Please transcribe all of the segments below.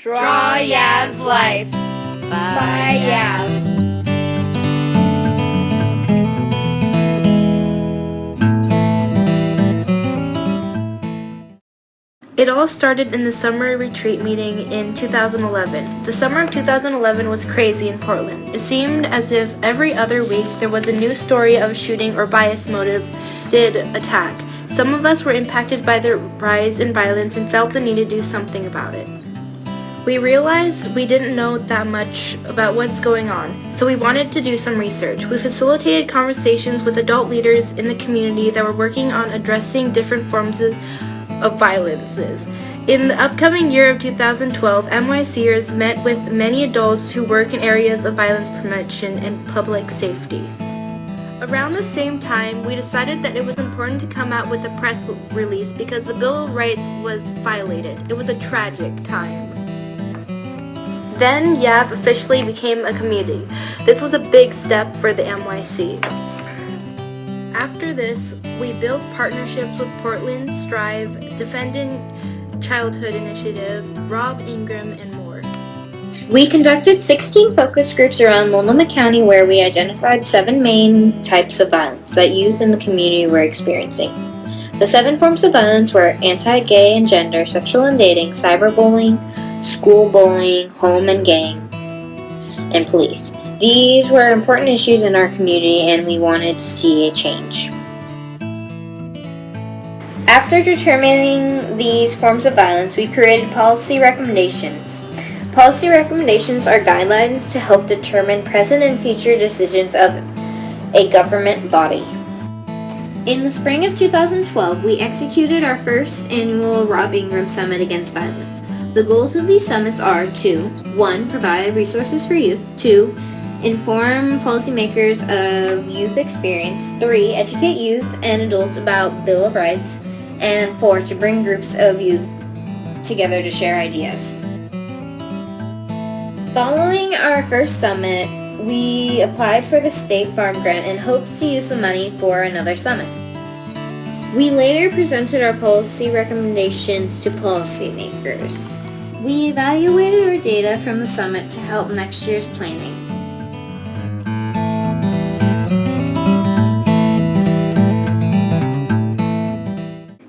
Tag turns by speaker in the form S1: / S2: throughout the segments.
S1: Draw YAV's Life by YAV.
S2: It all started in the summer retreat meeting in 2011. The summer of 2011 was crazy in Portland. It seemed as if every other week there was a new story of a shooting or bias-motivated attack. Some of us were impacted by the rise in violence and felt the need to do something about it. We realized we didn't know that much about what's going on, so we wanted to do some research. We facilitated conversations with adult leaders in the community that were working on addressing different forms of violences. In the upcoming year of 2012, NYCers met with many adults who work in areas of violence prevention and public safety. Around the same time, we decided that it was important to come out with a press release because the Bill of Rights was violated. It was a tragic time. Then YAV officially became a community. This was a big step for the NYC. After this, we built partnerships with Portland Strive, Defending Childhood Initiative, Rob Ingram, and more.
S3: We conducted 16 focus groups around Multnomah County where we identified 7 main types of violence that youth in the community were experiencing. The 7 forms of violence were anti-gay and gender, sexual and dating, cyberbullying, school bullying, home and gang, and police. These were important issues in our community and we wanted to see a change. After determining these forms of violence, we created policy recommendations. Policy recommendations are guidelines to help determine present and future decisions of a government body. In the spring of 2012, we executed our first annual Rob Ingram Summit Against Violence. The goals of these summits are to 1. Provide resources for youth, 2. Inform policymakers of youth experience, 3. Educate youth and adults about Bill of Rights, and 4. To bring groups of youth together to share ideas. Following our first summit, we applied for the State Farm Grant in hopes to use the money for another summit. We later presented our policy recommendations to policymakers. We evaluated our data from the summit to help next year's planning.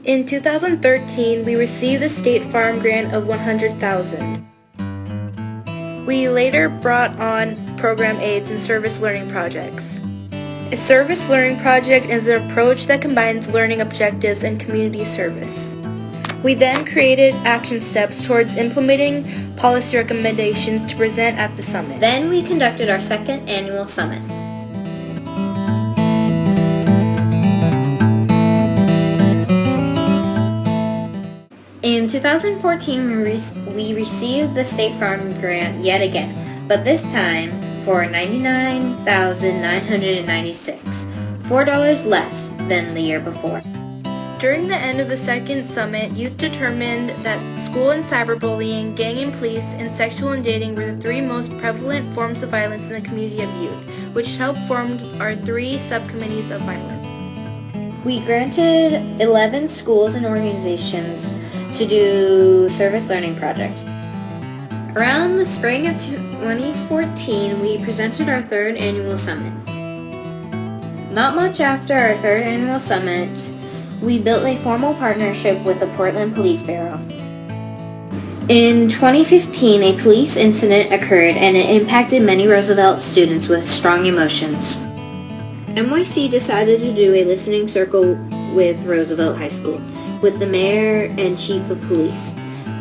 S2: In 2013, we received the State Farm Grant of $100,000. We later brought on program aids and service learning projects. A service learning project is an approach that combines learning objectives and community service. We then created action steps towards implementing policy recommendations to present at the summit.
S3: Then we conducted our second annual summit. In 2014, we received the State Farm Grant yet again, but this time for $99,996, $4 less than the year before.
S2: During the end of the second summit, youth determined that school and cyberbullying, gang and police, and sexual and dating were the 3 most prevalent forms of violence in the community of youth, which helped form our 3 subcommittees of violence.
S3: We granted 11 schools and organizations to do service learning projects. Around the spring of 2014, we presented our 3rd annual summit. Not much after our 3rd annual summit, we built a formal partnership with the Portland Police Bureau. In 2015, a police incident occurred and it impacted many Roosevelt students with strong emotions. NYC decided to do a listening circle with Roosevelt High School, with the mayor and chief of police,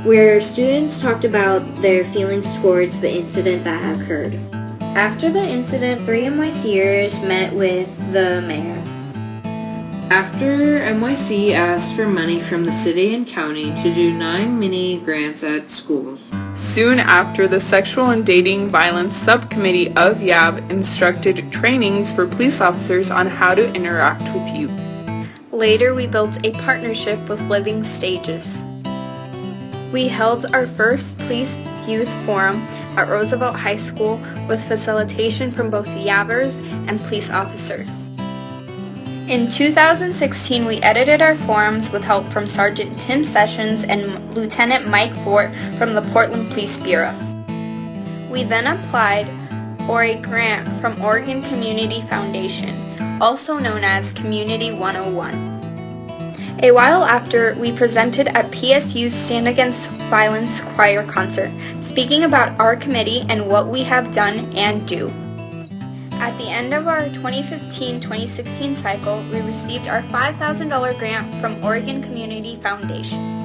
S3: where students talked about their feelings towards the incident that occurred. After the incident, 3 NYCers met with the mayor.
S4: After NYC asked for money from the city and county to do 9 mini grants at schools.
S1: Soon after, the Sexual and Dating Violence Subcommittee of YAV instructed trainings for police officers on how to interact with youth.
S2: Later, we built a partnership with Living Stages. We held our first Police Youth Forum at Roosevelt High School with facilitation from both YAVers and police officers. In 2016, we edited our forms with help from Sergeant Tim Sessions and Lieutenant Mike Fort from the Portland Police Bureau. We then applied for a grant from Oregon Community Foundation, also known as Community 101. A while after, we presented at PSU's Stand Against Violence choir concert, speaking about our committee and what we have done and do. At the end of our 2015-2016 cycle, we received our $5,000 grant from Oregon Community Foundation.